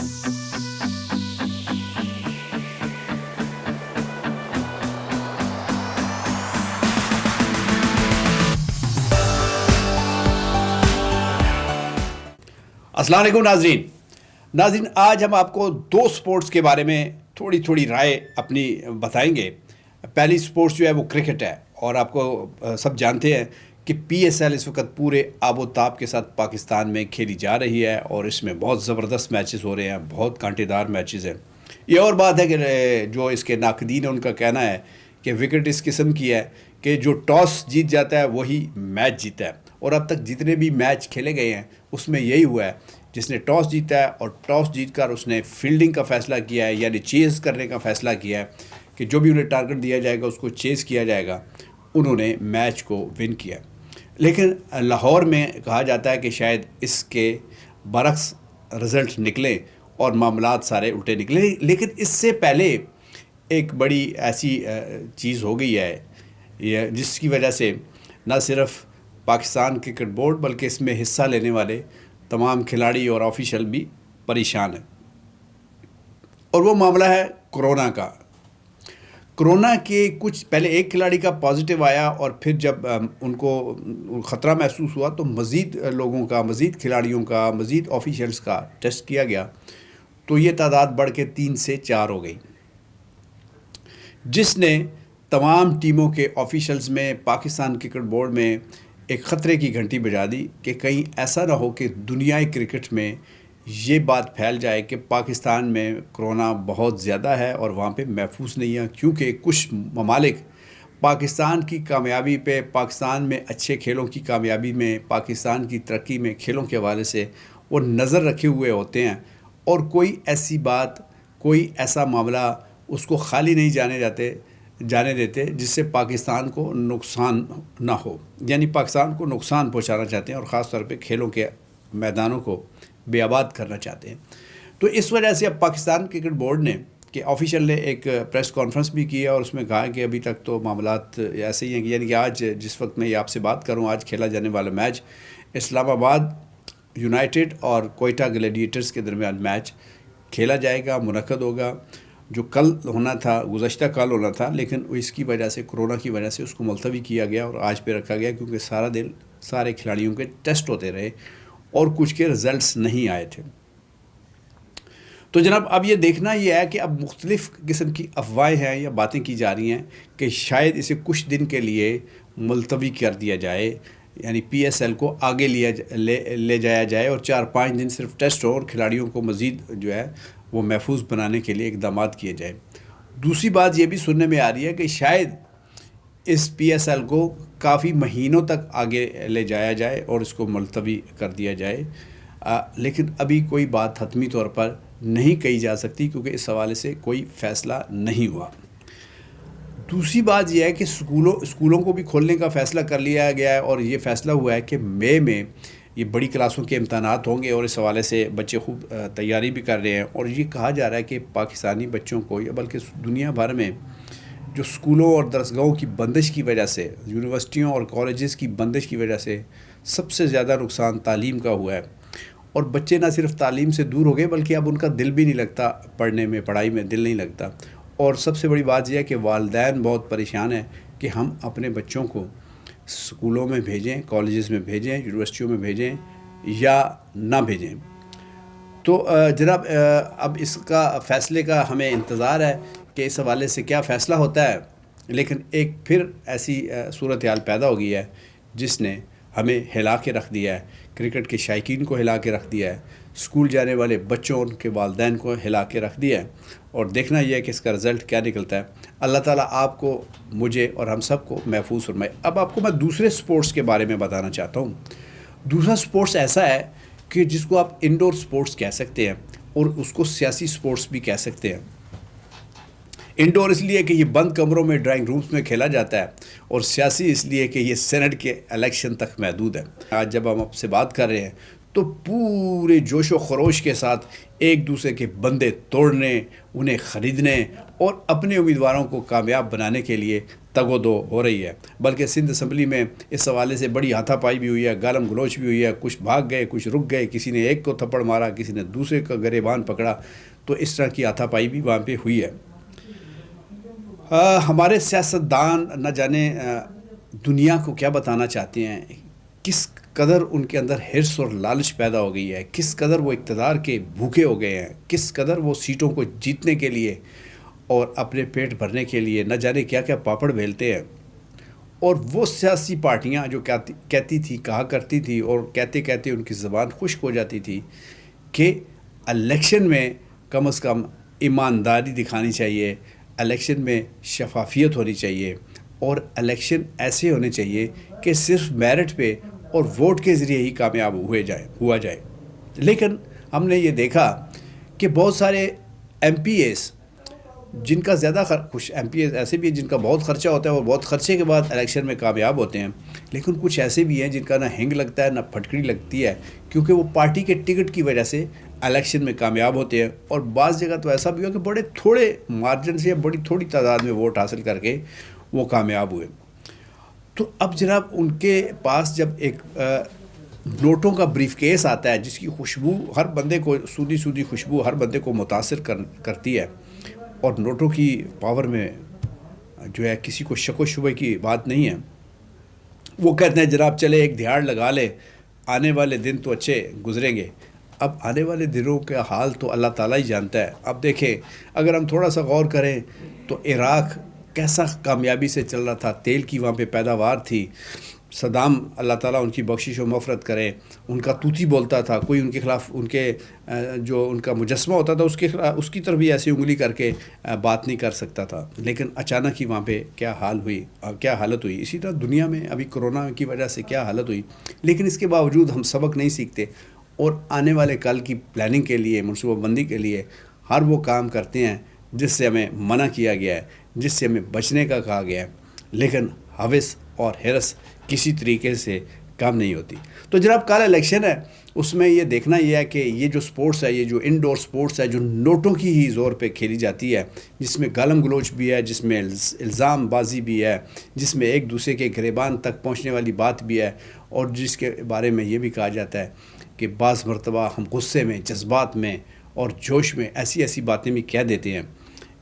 अस्सलाम वालेकुम नाज़रीन, आज हम आपको दो स्पोर्ट्स के बारे में थोड़ी राय अपनी बताएंगे। पहली स्पोर्ट्स जो है वो क्रिकेट है, और आपको सब जानते हैं कि PSL इस वक्त पूरे आबोताब के साथ पाकिस्तान में खेली जा रही है, और इसमें बहुत ज़बरदस्त मैचेस हो रहे हैं, बहुत कांटेदार मैचेस हैं। ये और बात है कि जो इसके नाकदीन है उनका कहना है कि विकेट इस किस्म की है कि जो टॉस जीत जाता है वही मैच जीता है, और अब तक जितने भी मैच खेले गए हैं उसमें यही हुआ है, जिसने टॉस जीता है और टॉस जीतकर उसने फील्डिंग का फ़ैसला किया है, यानी चेज़ करने का फ़ैसला किया है कि जो भी उन्हें टारगेट दिया जाएगा उसको चेज़ किया जाएगा, उन्होंने मैच को विन किया। लेकिन लाहौर में कहा जाता है कि शायद इसके बरक्स रिज़ल्ट निकले और मामलात सारे उल्टे निकले। लेकिन इससे पहले एक बड़ी ऐसी चीज़ हो गई है जिसकी वजह से न सिर्फ पाकिस्तान क्रिकेट बोर्ड बल्कि इसमें हिस्सा लेने वाले तमाम खिलाड़ी और ऑफिशियल भी परेशान हैं, और वो मामला है कोरोना का। कोरोना के कुछ पहले एक खिलाड़ी का पॉजिटिव आया, और फिर जब उनको ख़तरा महसूस हुआ तो मज़ीद लोगों का, मज़ीद खिलाड़ियों का, मज़ीद ऑफिशियल्स का टेस्ट किया गया, तो ये तादाद बढ़ के 3 से 4 हो गई, जिसने तमाम टीमों के ऑफिशियल्स में, पाकिस्तान क्रिकेट बोर्ड में एक ख़तरे की घंटी बजा दी कि कहीं ऐसा ना हो कि दुनियाई क्रिकेट में ये बात फैल जाए कि पाकिस्तान में कोरोना बहुत ज़्यादा है और वहाँ पे महफूज नहीं है, क्योंकि कुछ ममालिक पाकिस्तान की कामयाबी पे, पाकिस्तान में अच्छे खेलों की कामयाबी में, पाकिस्तान की तरक्की में खेलों के हवाले से वो नज़र रखे हुए होते हैं, और कोई ऐसी बात, कोई ऐसा मामला उसको खाली नहीं जाने देते जिससे पाकिस्तान को नुकसान ना हो, यानी पाकिस्तान को नुकसान पहुंचाना चाहते हैं, और ख़ास तौर पे खेलों के मैदानों को बेआबाद करना चाहते हैं। तो इस वजह से अब पाकिस्तान क्रिकेट बोर्ड ने कि ऑफिशियल ने एक प्रेस कॉन्फ्रेंस भी किया, और उसमें कहा कि अभी तक तो मामलात ऐसे ही हैं, यानी कि आज जिस वक्त मैं आपसे बात करूँ, आज खेला जाने वाला मैच इस्लामाबाद यूनाइटेड और कोयटा ग्लैडिएटर्स के दरमियान मैच खेला जाएगा, मुनक्कद होगा, जो कल होना था, गुज़श्ता कल होना था, लेकिन इसकी वजह से, कोरोना की वजह से उसको मुलतवी किया गया और आज पे रखा गया, क्योंकि सारा दिन सारे खिलाड़ियों के टेस्ट होते रहे और कुछ के रिज़ल्ट्स नहीं आए थे। तो जनाब, अब ये देखना ये है कि अब मुख्तलिफ़ किस्म की अफवाहें हैं या बातें की जा रही हैं कि शायद इसे कुछ दिन के लिए मुलतवी कर दिया जाए, यानी PSL को आगे ले जाया जाए, और 4-5 दिन सिर्फ टेस्ट हो और खिलाड़ियों को मज़ीद जो है वो महफूज बनाने के लिए इक़दाम किए जाए। दूसरी बात ये भी सुनने में आ रही है कि शायद इस PSL को काफ़ी महीनों तक आगे ले जाया जाए और इसको मुलतवी कर दिया जाए, लेकिन अभी कोई बात हतमी तौर पर नहीं कही जा सकती, क्योंकि इस हवाले से कोई फ़ैसला नहीं हुआ। दूसरी बात यह है कि स्कूलों को भी खोलने का फ़ैसला कर लिया गया है, और ये फ़ैसला हुआ है कि मई में ये बड़ी क्लासों के इम्तहानात होंगे, और इस हवाले से बच्चे खूब तैयारी भी कर रहे हैं। और ये कहा जा रहा है कि पाकिस्तानी बच्चों को, या बल्कि दुनिया भर में जो स्कूलों और दरसगाहों की बंदिश की वजह से, यूनिवर्सिटियों और कॉलेजेस की बंदिश की वजह से सबसे ज़्यादा नुकसान तालीम का हुआ है, और बच्चे ना सिर्फ तालीम से दूर हो गए बल्कि अब उनका दिल भी नहीं लगता पढ़ने में, पढ़ाई में दिल नहीं लगता। और सबसे बड़ी बात यह है कि वालिदैन बहुत परेशान हैं कि हम अपने बच्चों को स्कूलों में भेजें, कॉलेजेस में भेजें, यूनिवर्सिटियों में भेजें या ना भेजें। तो जनाब, अब इसका फ़ैसले का हमें इंतज़ार है कि इस हवाले से क्या फ़ैसला होता है। लेकिन एक फिर ऐसी सूरत हाल पैदा हो गई है जिसने हमें हिला के रख दिया है, क्रिकेट के शायकीन को हिला के रख दिया है, स्कूल जाने वाले बच्चों, उनके वालिदैन को हिला के रख दिया है, और देखना यह है कि इसका रिज़ल्ट क्या निकलता है। अल्लाह ताला आपको, मुझे और हम सब को महफूज फरमाए। अब आपको मैं दूसरे स्पोर्ट्स के बारे में बताना चाहता हूँ। दूसरा स्पोर्ट्स ऐसा है कि जिसको आप इंडोर स्पोर्ट्स कह सकते हैं, और उसको सियासी स्पोर्ट्स भी कह सकते हैं। इंडोर इसलिए कि ये बंद कमरों में, ड्राइंग रूम्स में खेला जाता है, और सियासी इसलिए कि ये सेनेट के इलेक्शन तक महदूद है। आज जब हम आपसे बात कर रहे हैं तो पूरे जोश व खरोश के साथ एक दूसरे के बंदे तोड़ने, उन्हें ख़रीदने और अपने उम्मीदवारों को कामयाब बनाने के लिए تگ و دو ہو رہی ہے، بلکہ سندھ اسمبلی میں اس حوالے سے بڑی ہاتھا پائی بھی ہوئی ہے، گالم گلوچ بھی ہوئی ہے، کچھ بھاگ گئے، کچھ رک گئے، کسی نے ایک کو تھپڑ مارا، کسی نے دوسرے کا گریبان پکڑا، تو اس طرح کی ہاتھا پائی بھی وہاں پہ ہوئی ہے۔ ہمارے سیاستدان نہ جانے دنیا کو کیا بتانا چاہتے ہیں، کس قدر ان کے اندر حرص اور لالچ پیدا ہو گئی ہے، کس قدر وہ اقتدار کے بھوکے ہو گئے ہیں، کس قدر وہ سیٹوں کو جیتنے کے لیے اور اپنے پیٹ بھرنے کے لیے نہ جانے کیا کیا پاپڑ بیلتے ہیں۔ اور وہ سیاسی پارٹیاں جو کہتی تھی، کہا کرتی تھی، اور کہتے کہتے ان کی زبان خشک ہو جاتی تھی کہ الیکشن میں کم از کم ایمانداری دکھانی چاہیے، الیکشن میں شفافیت ہونی چاہیے، اور الیکشن ایسے ہونے چاہیے کہ صرف میرٹ پہ اور ووٹ کے ذریعے ہی کامیاب ہوا جائے۔ لیکن ہم نے یہ دیکھا کہ بہت سارے ایم پی ایز جن کا زیادہ کچھ ایم پی ایز ایسے بھی ہیں جن کا بہت خرچہ ہوتا ہے، اور بہت خرچے کے بعد الیکشن میں کامیاب ہوتے ہیں، لیکن کچھ ایسے بھی ہیں جن کا نہ ہنگ لگتا ہے نہ پھٹکڑی لگتی ہے، کیونکہ وہ پارٹی کے ٹکٹ کی وجہ سے الیکشن میں کامیاب ہوتے ہیں، اور بعض جگہ تو ایسا بھی ہو کہ بڑے تھوڑے مارجن سے یا بڑی تھوڑی تعداد میں ووٹ حاصل کر کے وہ کامیاب ہوئے۔ تو اب جناب ان کے پاس جب ایک نوٹوں کا بریف کیس آتا ہے جس کی خوشبو ہر بندے کو، سودی سودی خوشبو ہر بندے کو متاثر کرتی ہے، اور نوٹوں کی پاور میں جو ہے کسی کو شک و شبہ کی بات نہیں ہے، وہ کہتے ہیں جناب چلے ایک دہاڑ لگا لے، آنے والے دن تو اچھے گزریں گے۔ اب آنے والے دنوں کا حال تو اللہ تعالیٰ ہی جانتا ہے۔ اب دیکھیں، اگر ہم تھوڑا سا غور کریں تو عراق کیسا کامیابی سے چل رہا تھا، تیل کی وہاں پہ پیداوار تھی، صدام اللہ تعالیٰ ان کی بخشش و مغفرت کرے، ان کا طوطی بولتا تھا، کوئی ان کے خلاف جو ان کا مجسمہ ہوتا تھا اس کی طرف بھی ایسی انگلی کر کے بات نہیں کر سکتا تھا، لیکن اچانک ہی وہاں پہ کیا حالت ہوئی۔ اسی طرح دنیا میں ابھی کرونا کی وجہ سے کیا حالت ہوئی، لیکن اس کے باوجود ہم سبق نہیں سیکھتے، اور آنے والے کل کی پلاننگ کے لیے، منصوبہ بندی کے لیے ہر وہ کام کرتے ہیں جس سے ہمیں منع کیا گیا ہے، جس سے ہمیں بچنے کا کہا گیا ہے، لیکن ہوس اور حرص کسی طریقے سے کام نہیں ہوتی۔ تو جناب کل الیکشن ہے، اس میں یہ دیکھنا یہ ہے کہ یہ جو سپورٹس ہے، یہ جو انڈور سپورٹس ہے جو نوٹوں کی ہی زور پہ کھیلی جاتی ہے، جس میں گالم گلوچ بھی ہے، جس میں الزام بازی بھی ہے، جس میں ایک دوسرے کے گریبان تک پہنچنے والی بات بھی ہے، اور جس کے بارے میں یہ بھی کہا جاتا ہے کہ بعض مرتبہ ہم غصے میں، جذبات میں اور جوش میں ایسی باتیں بھی کہہ دیتے ہیں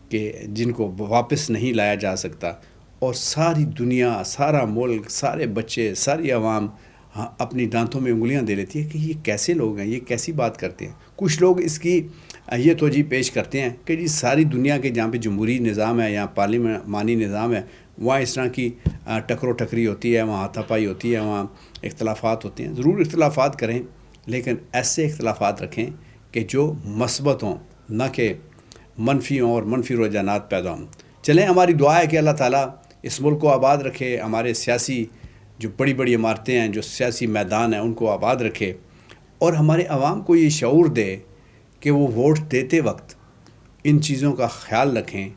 کہ جن کو واپس نہیں لایا جا سکتا، اور ساری دنیا، سارا ملک، سارے بچے، ساری عوام اپنی دانتوں میں انگلیاں دے لیتی ہے کہ یہ کیسے لوگ ہیں، یہ کیسی بات کرتے ہیں۔ کچھ لوگ اس کی یہ توجہ پیش کرتے ہیں کہ جی ساری دنیا کے جہاں پہ جمہوری نظام ہے یا پارلیمانی نظام ہے، وہاں اس طرح کی ٹکرو ٹکری ہوتی ہے، وہاں ہاتھا پائی ہوتی ہے، وہاں اختلافات ہوتے ہیں۔ ضرور اختلافات کریں، لیکن ایسے اختلافات رکھیں کہ جو مثبت ہوں، نہ کہ منفی ہوں اور منفی رجحانات پیدا ہوں۔ چلیں، ہماری دعا ہے کہ اللہ تعالیٰ اس ملک کو آباد رکھے، ہمارے سیاسی جو بڑی بڑی عمارتیں ہیں، جو سیاسی میدان ہیں، ان کو آباد رکھے، اور ہمارے عوام کو یہ شعور دے کہ وہ ووٹ دیتے وقت ان چیزوں کا خیال رکھیں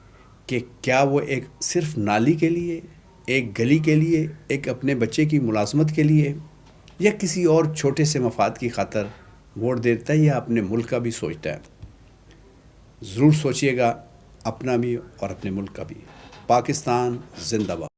کہ کیا وہ ایک صرف نالی کے لیے، ایک گلی کے لیے، ایک اپنے بچے کی ملازمت کے لیے، یا کسی اور چھوٹے سے مفاد کی خاطر ووٹ دیتا ہے، یا اپنے ملک کا بھی سوچتا ہے۔ ضرور سوچئے گا، اپنا بھی اور اپنے ملک کا بھی۔ پاکستان زندہ باد۔